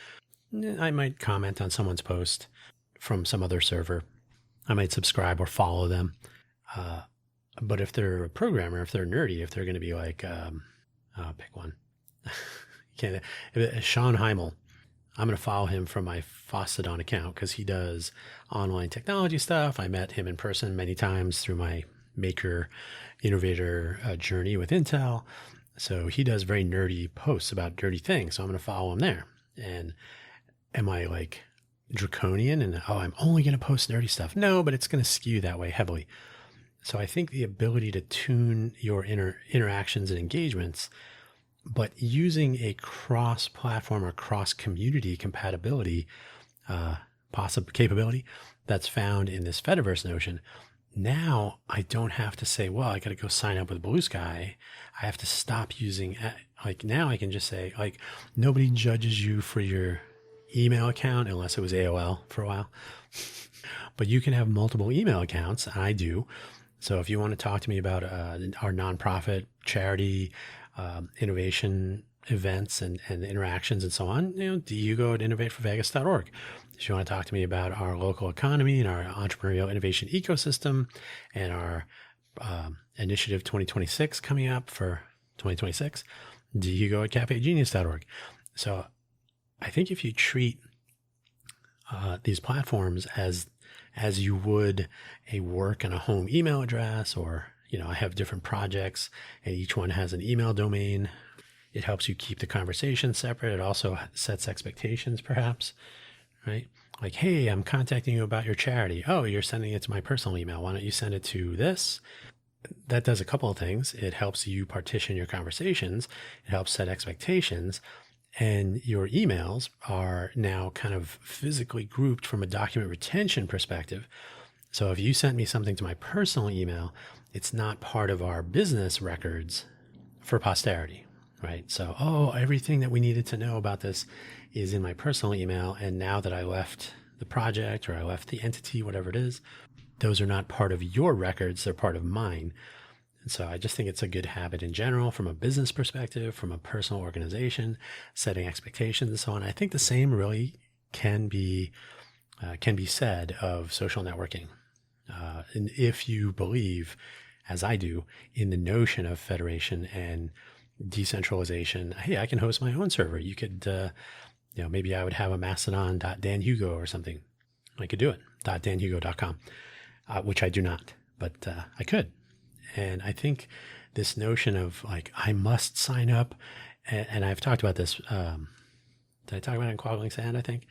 I might comment on someone's post from some other server. I might subscribe or follow them. But if they're a programmer, if they're nerdy, if they're going to be like, pick one. Sean Heimel, I'm going to follow him from my Fossadon account because he does online technology stuff. I met him in person many times through my maker innovator journey with Intel. So he does very nerdy posts about dirty things. So I'm going to follow him there. And am I like draconian and, I'm only going to post nerdy stuff? No, but it's going to skew that way heavily. So I think the ability to tune your interactions and engagements, but using a cross-platform or cross-community compatibility capability that's found in this Fediverse notion. Now I don't have to say, I got to go sign up with Blue Sky. I have to stop using, now I can just say, nobody judges you for your email account unless it was AOL for a while. But you can have multiple email accounts. I do. So if you want to talk to me about our nonprofit charity, innovation events and interactions and so on, Hugo at innovateforvegas.org. If you want to talk to me about our local economy and our entrepreneurial innovation ecosystem and our initiative 2026 coming up for 2026, Hugo at cafegenius.org. So I think if you treat these platforms as you would a work and a home email address, or, I have different projects and each one has an email domain. It helps you keep the conversation separate. It also sets expectations, perhaps, right? Like, hey, I'm contacting you about your charity. Oh, you're sending it to my personal email. Why don't you send it to this? That does a couple of things. It helps you partition your conversations. It helps set expectations. And your emails are now kind of physically grouped from a document retention perspective. So if you sent me something to my personal email, it's not part of our business records for posterity, right? So, everything that we needed to know about this is in my personal email. And now that I left the project or I left the entity, whatever it is, those are not part of your records. They're part of mine. And so I just think it's a good habit in general from a business perspective, from a personal organization, setting expectations and so on. I think the same really can be said of social networking. And if you believe, as I do, in the notion of federation and decentralization, hey, I can host my own server. You could, maybe I would have a Mastodon.danhugo or something. I could do it, .danhugo.com, which I do not, but I could. And I think this notion of I must sign up, and I've talked about this. Did I talk about it in Quaggling Sand? I think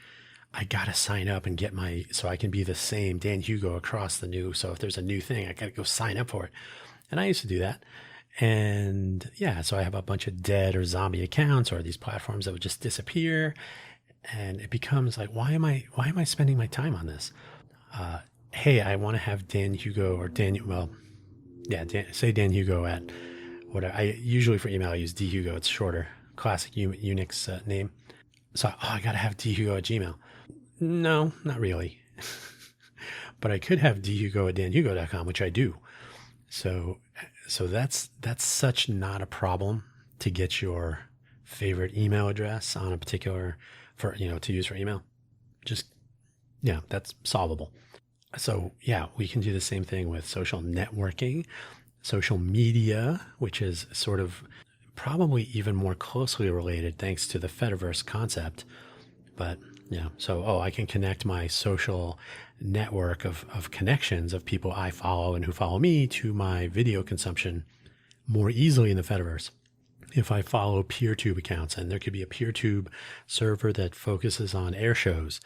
I got to sign up and get so I can be the same Dan Hugo across the new. So if there's a new thing, I got to go sign up for it. And I used to do that. And yeah, so I have a bunch of dead or zombie accounts or these platforms that would just disappear. And it becomes like, why am I spending my time on this? Hey, I want to have Dan Hugo or say Dan Hugo at whatever. I usually for email, I use D Hugo. It's shorter, classic Unix name. So, I got to have D Hugo at Gmail. No, not really. But I could have dhugo at danhugo.com, which I do. So that's such not a problem to get your favorite email address on a particular to use for email. Just, yeah, that's solvable. So yeah, we can do the same thing with social networking, social media, which is sort of probably even more closely related thanks to the Fediverse concept. But yeah, so I can connect my social network of connections of people I follow and who follow me to my video consumption more easily in the Fediverse. If I follow PeerTube accounts, and there could be a PeerTube server that focuses on air shows.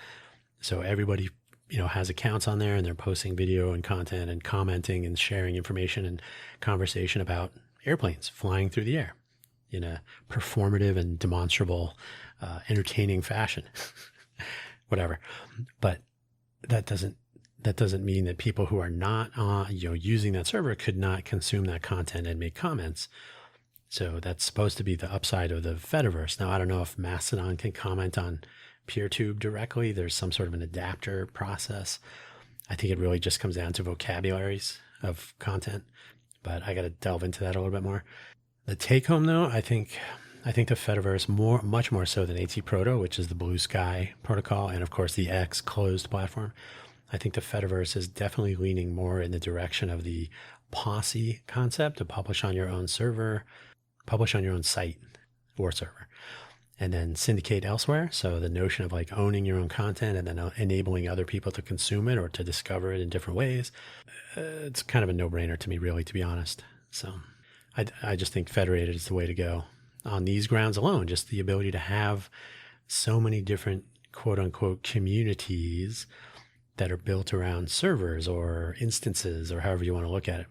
So everybody, has accounts on there and they're posting video and content and commenting and sharing information and conversation about airplanes flying through the air in a performative and demonstrable, entertaining fashion, whatever. But that doesn't mean that people who are not using that server could not consume that content and make comments. So that's supposed to be the upside of the Fediverse. Now, I don't know if Mastodon can comment on PeerTube directly. There's some sort of an adapter process. I think it really just comes down to vocabularies of content, but I got to delve into that a little bit more. The take home though, I think the Fediverse much more so than AT-Proto, which is the Blue Sky protocol, and of course the X closed platform. I think the Fediverse is definitely leaning more in the direction of the Posse concept, to publish on your own server, publish on your own site or server, and then syndicate elsewhere. So the notion of like owning your own content and then enabling other people to consume it or to discover it in different ways, it's kind of a no-brainer to me, really, to be honest. So I just think federated is the way to go on these grounds alone. Just the ability to have so many different quote unquote communities that are built around servers or instances or however you want to look at it.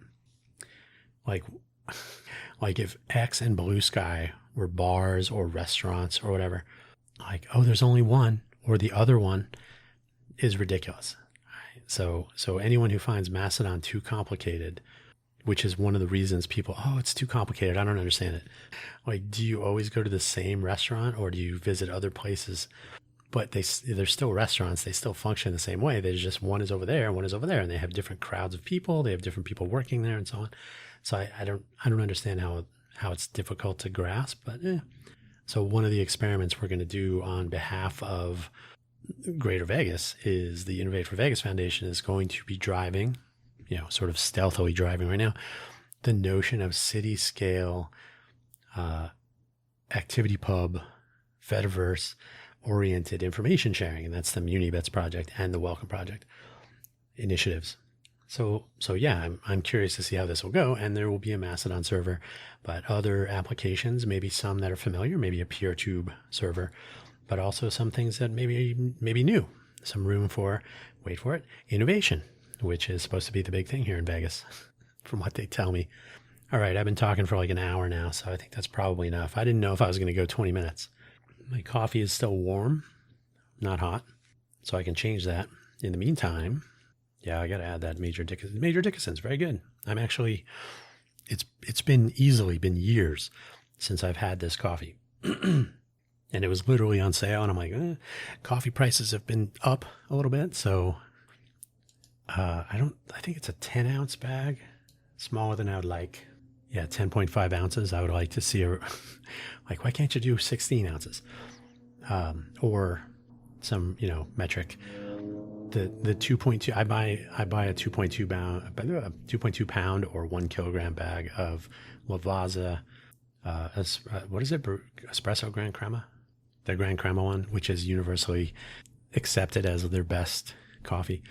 Like if X and Blue Sky were bars or restaurants or whatever, like, there's only one or the other one is ridiculous. So anyone who finds Mastodon too complicated, which is one of the reasons people, it's too complicated, I don't understand it. Like, do you always go to the same restaurant or do you visit other places? But they're still restaurants. They still function the same way. There's just one is over there, one is over there, and they have different crowds of people. They have different people working there, and so on. So I don't understand how it's difficult to grasp. But So one of the experiments we're going to do on behalf of Greater Vegas is the Innovate for Vegas Foundation is going to be driving, sort of stealthily driving right now, the notion of city scale, activity pub, Fediverse oriented information sharing. And that's the MuniBets project and the Welcome Project initiatives. So yeah, I'm curious to see how this will go. And there will be a Mastodon server, but other applications, maybe some that are familiar, maybe a PeerTube server, but also some things that maybe new, some room for, wait for it, innovation, which is supposed to be the big thing here in Vegas, from what they tell me. All right, I've been talking for like an hour now, so I think that's probably enough. I didn't know if I was going to go 20 minutes. My coffee is still warm, not hot, so I can change that. In the meantime, yeah, I got to add that Major Dickinson's very good. I'm actually, it's been years since I've had this coffee. And it was literally on sale, and I'm like, coffee prices have been up a little bit, so I think it's a 10-ounce bag, smaller than I would like. Yeah, 10.5 ounces. I would like to see why can't you do 16 ounces? Or some, metric. The 2.2, I buy a 2.2 pound or 1 kilogram bag of Lavazza, what is it? Espresso Gran Crema? The Gran Crema one, which is universally accepted as their best coffee.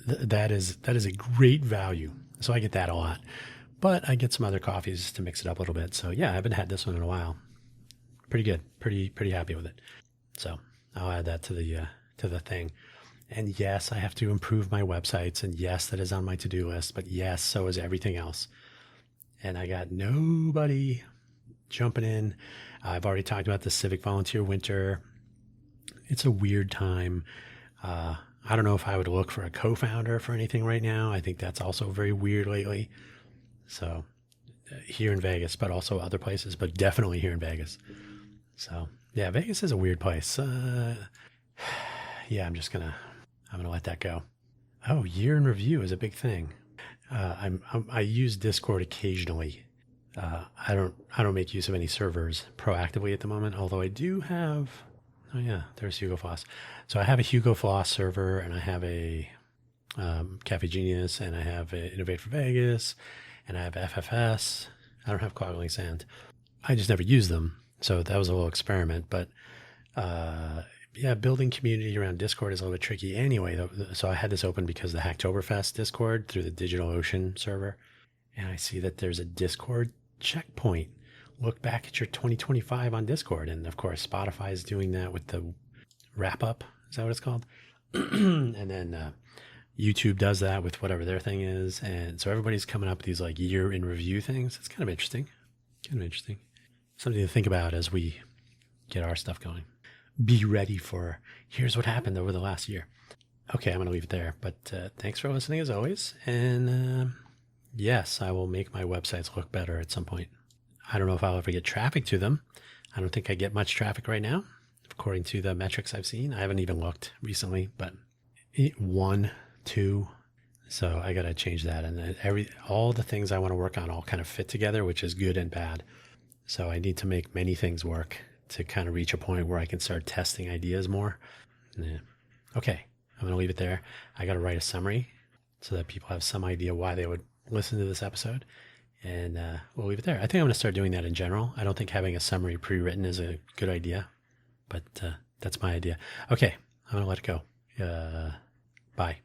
That is a great value. So I get that a lot. But I get some other coffees to mix it up a little bit. So yeah, I haven't had this one in a while. Pretty good. Pretty happy with it. So I'll add that to to the thing. And yes, I have to improve my websites. And yes, that is on my to-do list. But yes, so is everything else. And I got nobody jumping in. I've already talked about the Civic Volunteer Winter. It's a weird time. I don't know if I would look for a co-founder for anything right now. I think that's also very weird lately. So here in Vegas, but also other places, but definitely here in Vegas. So yeah, Vegas is a weird place. Yeah, I'm gonna let that go. Oh, year in review is a big thing. I use Discord occasionally. I don't make use of any servers proactively at the moment, although I do have. Oh yeah, there's Hugo Floss. So I have a Hugo Floss server, and I have a Cafe Genius, and I have a Innovate for Vegas, and I have FFS. I don't have Quaggling Sand. I just never use them, so that was a little experiment. But yeah, building community around Discord is a little bit tricky anyway. So I had this open because the Hacktoberfest Discord through the DigitalOcean server, and I see that there's a Discord checkpoint. Look back at your 2025 on Discord. And of course, Spotify is doing that with the wrap up. Is that what it's called? And then YouTube does that with whatever their thing is. And so everybody's coming up with these like year in review things. It's kind of interesting. Something to think about as we get our stuff going. Be ready for here's what happened over the last year. Okay, I'm going to leave it there. But thanks for listening as always. And yes, I will make my websites look better at some point. I don't know if I'll ever get traffic to them. I don't think I get much traffic right now, according to the metrics I've seen. I haven't even looked recently, but 1, 2. So I got to change that. And all the things I want to work on all kind of fit together, which is good and bad. So I need to make many things work to kind of reach a point where I can start testing ideas more. Yeah. Okay, I'm going to leave it there. I got to write a summary so that people have some idea why they would listen to this episode. And we'll leave it there. I think I'm going to start doing that in general. I don't think having a summary pre-written is a good idea, but that's my idea. Okay, I'm going to let it go. Bye.